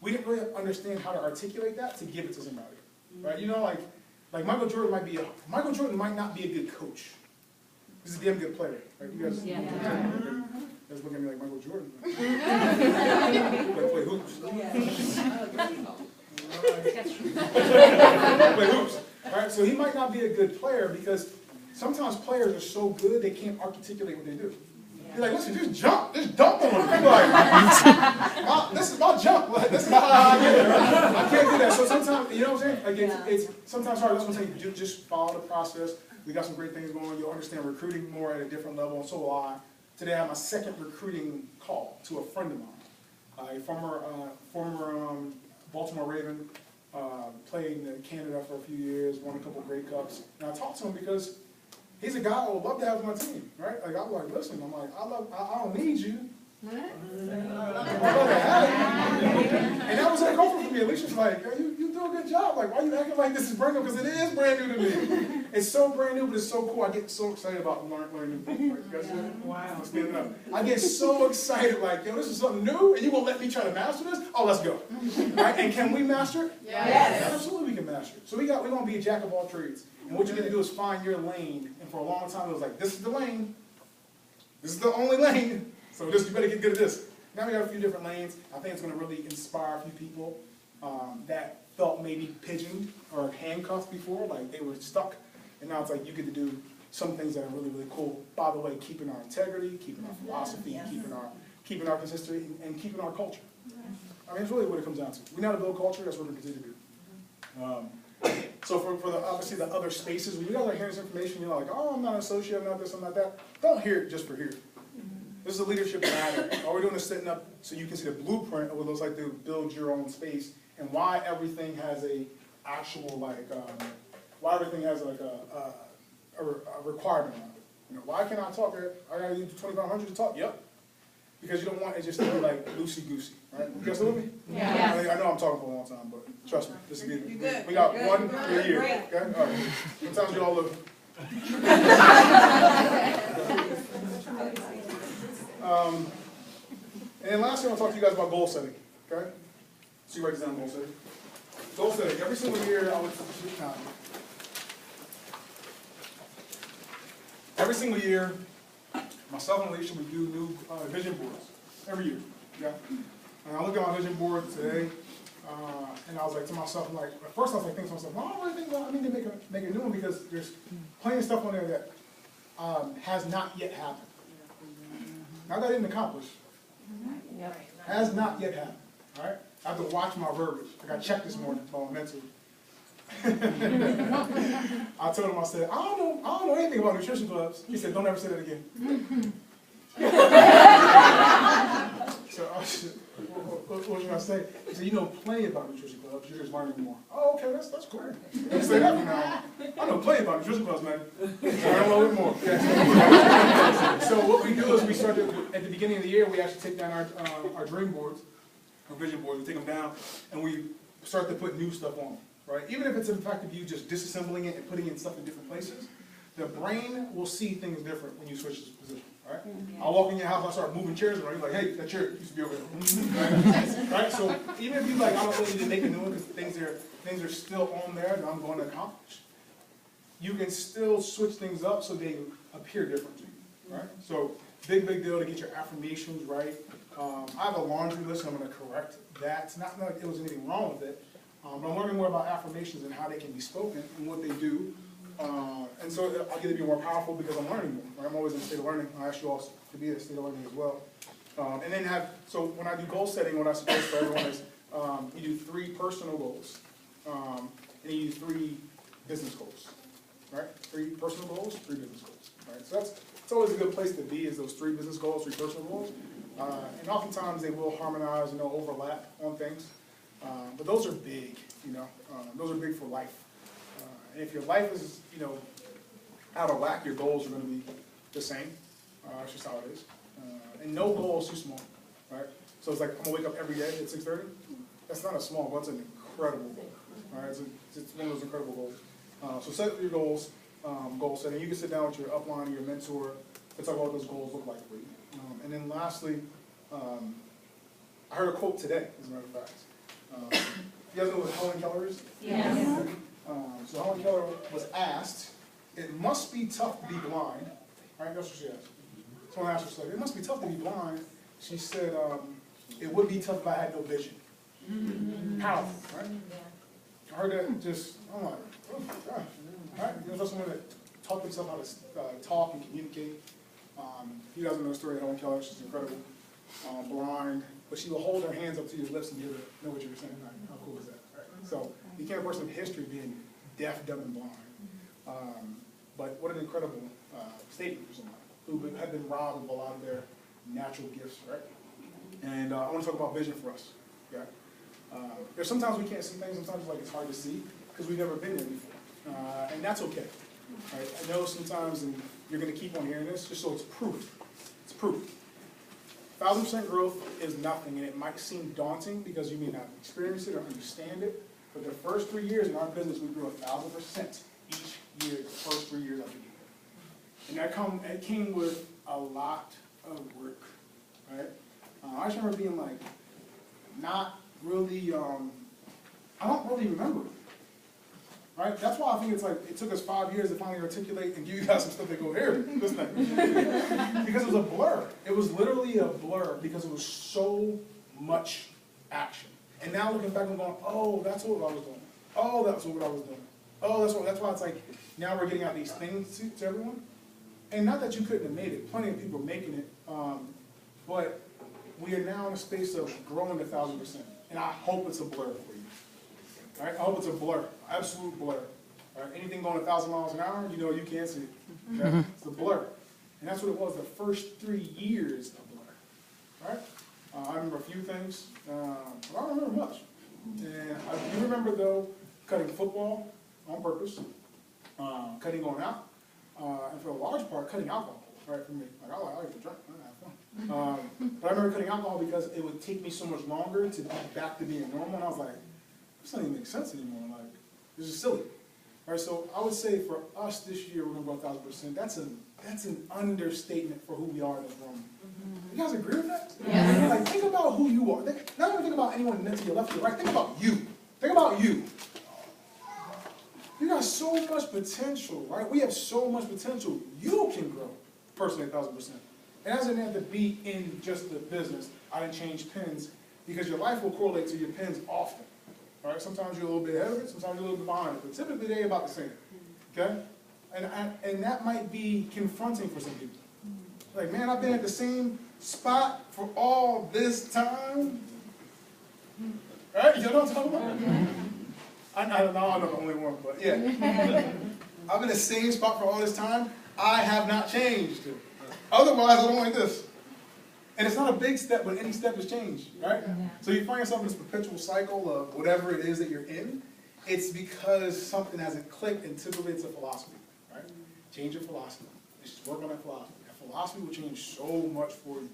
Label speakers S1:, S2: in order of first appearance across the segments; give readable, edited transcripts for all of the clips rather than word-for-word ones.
S1: we didn't really understand how to articulate that to give it to somebody, right? You know, like Michael Jordan might not be a good coach. He's a damn good player. Right? You guys, you guys look at me like Michael Jordan. Play hoops. Play hoops. Right? So he might not be a good player because sometimes players are so good they can't articulate what they do. You're like, listen, just jump, just dunk on him. People like, this is my jump. Like, this is not how I get it. Right? I can't do that. So sometimes, you know what I'm saying? Like, it's sometimes hard. That's what I'm saying. Just follow the process. We got some great things going. You'll understand recruiting more at a different level, and so will I. Today I have my second recruiting call to a friend of mine, a former Baltimore Raven, played in Canada for a few years, won a couple Grey Cups. And I talked to him because he's a guy I would love to have on my team, right? Like, I'm like, listen, I'm like, I don't need you. And that was uncomfortable for me. Alicia's like, you do a good job. Like, why are you acting like this is brand new? Because it is brand new to me. It's so brand new, but it's so cool. I get so excited about learning new things. Like, you guys see that? Wow. I'm standing up. I get so excited, like, yo, this is something new, and you won't let me try to master this? Oh, let's go. Right? And can we master it?
S2: Yes.
S1: Absolutely we can master it. So we're going to be a jack of all trades. And what you're going to do is find your lane. And for a long time, it was like, this is the lane. This is the only lane. So you better get good at this. Now we got a few different lanes. I think it's going to really inspire a few people that felt maybe pigeoned or handcuffed before, like they were stuck. And now it's like you get to do some things that are really, really cool. By the way, keeping our integrity, keeping our philosophy, keeping our consistency, and keeping our culture. I mean, it's really what it comes down to. We know how to build culture. That's what we're going to continue to do. So for obviously the other spaces, when you guys are hearing this information, you're like, oh, I'm not an associate, I'm not this, I'm not that. Don't hear it just for here. This is a leadership matter. All we're doing is setting up so you can see the blueprint of what it looks like to build your own space and why everything has a actual why everything has like a requirement on it. You know, why can't I talk? I gotta use 2,500 to talk. Yep. Because you don't want it just to be like loosey goosey, right? You guys with me?
S2: Yeah.
S1: I know I'm talking for a long time, but trust me, this is good.
S2: You're good.
S1: We got
S2: You're
S1: one
S2: good.
S1: per year.
S2: Great.
S1: Okay. All right. Sometimes you all look. And then lastly, I'll talk to you guys about goal setting. Okay? So you write this down, goal setting. Goal setting. Every single year, every single year, myself and Alicia, we do new vision boards every year. Yeah. And I look at my vision board today, and I was like to myself, I'm like, at first I was like thinking to myself, well, I don't really think I need to make a new one because there's plenty of stuff on there that has not yet happened. Not that I didn't accomplish. Has not yet happened. All right? I have to watch my verbiage. I got checked this morning by my mentor. I told him, I said, I don't know anything about nutrition clubs. He said, don't ever say that again. So I said, what was you going to say? He said, you know plenty about nutrition clubs. You're just learning more. Oh, okay, that's cool. Don't say that from now on. I know plenty about nutrition clubs, man. Learn a little bit more. So what we do is we start at the beginning of the year, we actually take down our dream boards, our vision boards. We take them down, and we start to put new stuff on them. Right? Even if it's in fact of you just disassembling it and putting in stuff in different places, the brain will see things different when you switch this position. Right? I'll walk in your house, I'll start moving chairs around. You're like, hey, that chair used to be over there. Right? So even if you like, I don't really need to make a new one because things are still on there that I'm going to accomplish, you can still switch things up so they appear different to you. Right? So big deal to get your affirmations right. I have a laundry list and I'm going to correct that. It's not like there was anything wrong with it. But I'm learning more about affirmations and how they can be spoken and what they do. And so I get to be more powerful because I'm learning more. Right? I'm always in a state of learning. I ask you all to be in a state of learning as well. And then so when I do goal setting, what I suggest for everyone is you do 3 personal goals. And you do 3 business goals. Right? 3 personal goals, 3 business goals. Right? So it's always a good place to be is those 3 business goals, 3 personal goals. And oftentimes they will harmonize, overlap on things. But those are big, those are big for life. And if your life is, out of whack, your goals are going to be the same. That's just how it is. And no goal is too small, right? So it's like, I'm going to wake up every day at 6:30. That's not a small goal, that's an incredible goal. All right? It's one of those incredible goals. So set your goals, goal setting. You can sit down with your upline, your mentor, to talk about what those goals look like for you. And then lastly, I heard a quote today, as a matter of fact. You guys know what Helen Keller is?
S2: Yes.
S1: So Helen Keller was asked, it must be tough to be blind. Right? That's what she asked. Someone asked her, it must be tough to be blind. She said, it would be tough if I had no vision. Powerful, right? I heard that just, I'm like, oh gosh. Right? You know, there's someone that taught themselves how to talk and communicate. You guys know the story of Helen Keller. She's incredible. Blind, but she will hold her hands up to your lips and you know what you were saying. Right? How cool is that? Right? So you can't have a person of history being deaf, dumb, and blind. But what an incredible statement for someone who had been robbed of a lot of their natural gifts, right? And I want to talk about vision for us. Okay? There's sometimes we can't see things. Sometimes like it's hard to see because we've never been there before, and that's okay. Right? I know sometimes, and you're going to keep on hearing this, just so it's proof. It's proof. 1,000% growth is nothing, and it might seem daunting because you may not experience it or understand it. But the first 3 years in our business, we grew 1,000% each year. The first 3 years after the year, and that came with a lot of work. Right? I just remember being like, not really. I don't really remember. Right? That's why I think it's like it took us 5 years to finally articulate and give you guys some stuff that go here. This thing. Because it was a blur. It was literally a blur because it was so much action. And now looking back, I'm going, oh, that's what I was doing. Oh, that's what I was doing. Oh, that's why it's like now we're getting out these things to everyone. And not that you couldn't have made it. Plenty of people are making it. But we are now in a space of growing 1,000%. And I hope it's a blur for you. All right? I hope it's a blur, absolute blur. All right? Anything going 1,000 miles an hour, you know you can't see it. Okay? It's a blur. And that's what it was the first 3 years of blur. All right? I remember a few things, but I don't remember much. And I do remember, though, cutting football on purpose, cutting going out, and for a large part, cutting alcohol, right, for me. Like, I like to drink, I have fun. But I remember cutting alcohol because it would take me so much longer to be back to being normal, and I was like, this doesn't even make sense anymore. Like, this is silly. All right, so I would say for us this year, we're going to go 1,000%. That's an understatement for who we are in this room. You guys agree with that?
S2: Yes.
S1: Like, think about who you are. Not even think about anyone next to your left or your right. Think about you. Think about you. You got so much potential, right? We have so much potential. You can grow personally 1,000%. It doesn't have to be in just the business. I didn't change pins because your life will correlate to your pins often. All right? Sometimes you're a little bit ahead of it, sometimes you're a little bit behind it, but typically they're about the same. Okay? And that might be confronting for some people. Like, man, I've been at the same spot for all this time. Right? You know what I'm talking about? I know I'm not the only one, but yeah. I've been in the same spot for all this time. I have not changed. Otherwise, I don't like this. And it's not a big step, but any step is change, right? So you find yourself in this perpetual cycle of whatever it is that you're in. It's because something hasn't clicked, and typically it's a philosophy, right? Change your philosophy. Just work on that philosophy. That philosophy will change so much for you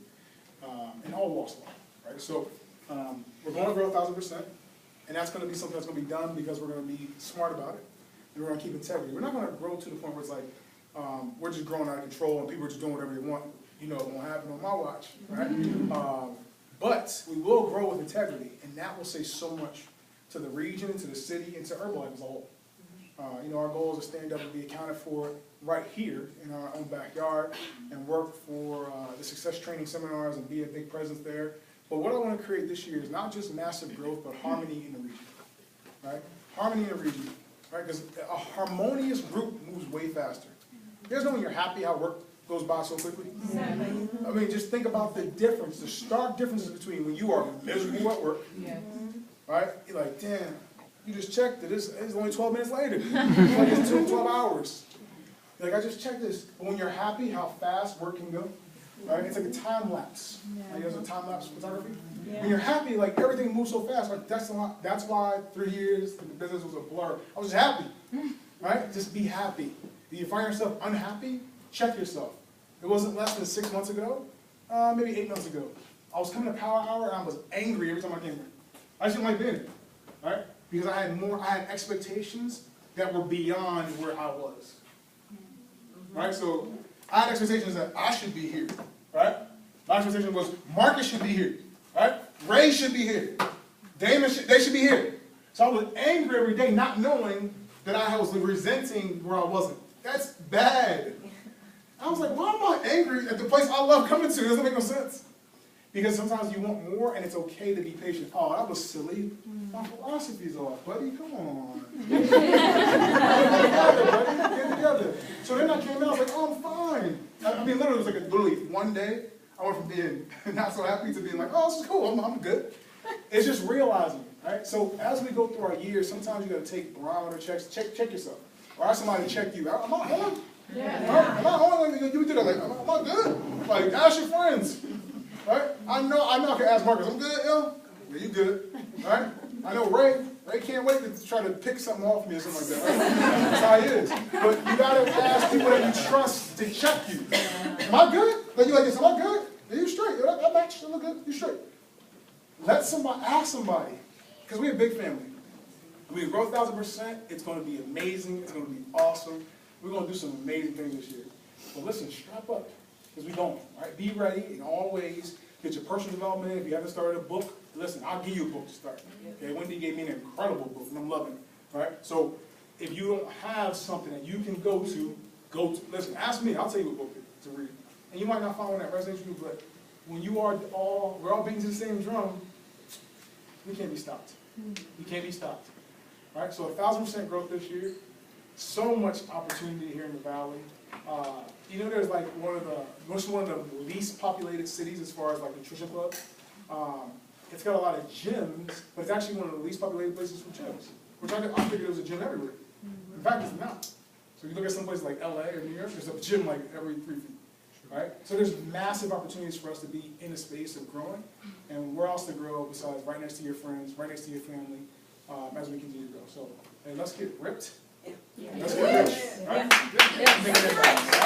S1: in all walks of life, right? So we're going to grow 1,000%, and that's going to be something that's going to be done because we're going to be smart about it, and we're going to keep integrity. We're not going to grow to the point where it's like we're just growing out of control and people are just doing whatever they want. You know, it won't happen on my watch, right? But we will grow with integrity, and that will say so much to the region, to the city, and to Herbalife as a whole. You know, our goal is to stand up and be accounted for right here in our own backyard and work for the success training seminars and be a big presence there. But what I want to create this year is not just massive growth, but harmony in the region, right? Harmony in the region, right? Because a harmonious group moves way faster. You guys know when you're happy how work goes by so quickly? Exactly. I mean, just think about the difference, the stark differences between when you are miserable at work, right? You're like, damn, you just checked it. It's only 12 minutes later. It's like it's 12 hours. Like, I just checked this. But when you're happy, how fast work can go, right? It's like a time lapse. Like, there's a time lapse photography. When you're happy, like, everything moves so fast. Like, that's why 3 years the business was a blur. I was just happy, right? Just be happy. Do you find yourself unhappy? Check yourself. It wasn't less than 6 months ago, maybe 8 months ago. I was coming to Power Hour and I was angry every time I came here. I just didn't like being here, right? Because I had expectations that were beyond where I was, right? So I had expectations that I should be here, right? My expectation was Marcus should be here, right? Ray should be here. They should be here. So I was angry every day, not knowing that I was resenting where I wasn't. That's bad. I was like, why am I angry at the place I love coming to? It doesn't make no sense. Because sometimes you want more, and it's okay to be patient. Oh, that was silly. My philosophy's off, buddy. Come on. Get together, buddy. Get together. So then I came in, I was like, oh, I'm fine. I mean, literally, it was like literally one day, I went from being not so happy to being like, oh, this is cool. I'm good. It's just realizing, right? So as we go through our years, sometimes you got to take barometer checks. Check yourself. Or ask somebody to check you. Am I on? Yeah. Am I on? Like, you do that. Like, am I good? Like, ask your friends. Right? I know I can ask Marcus, I'm good, yo? Yeah, you good. Right? I know Ray can't wait to try to pick something off me or something like that. Right? That's how he is. But you gotta ask people that you trust to check you. Am I good? Like you like this, am I good? Are you straight? That match, you look good, you straight. Let somebody ask somebody. Because we're a big family. We grow 1,000%, it's gonna be amazing, it's gonna be awesome. We're gonna do some amazing things this year. But listen, strap up. Because we don't, right? Be ready in all ways. Get your personal development in. If you haven't started a book, listen, I'll give you a book to start. Okay, Wendy gave me an incredible book, and I'm loving it, right? So if you don't have something that you can go to. Listen, ask me, I'll tell you what book to read. And you might not find one that resonates with you, but when we're all beating to the same drum, we can't be stopped. We can't be stopped, right? So 1,000% growth this year. So much opportunity here in the Valley. You know, there's like one of the least populated cities as far as like nutrition clubs. It's got a lot of gyms, but it's actually one of the least populated places for gyms. Which I figured there was a gym everywhere. In fact, it's not. So you look at some places like LA or New York, there's a gym like every 3 feet. Right? So there's massive opportunities for us to be in a space of growing, and where else to grow besides right next to your friends, right next to your family, as we continue to grow. So, hey, let's get ripped. Yeah. Let's get rich. Right? Yeah.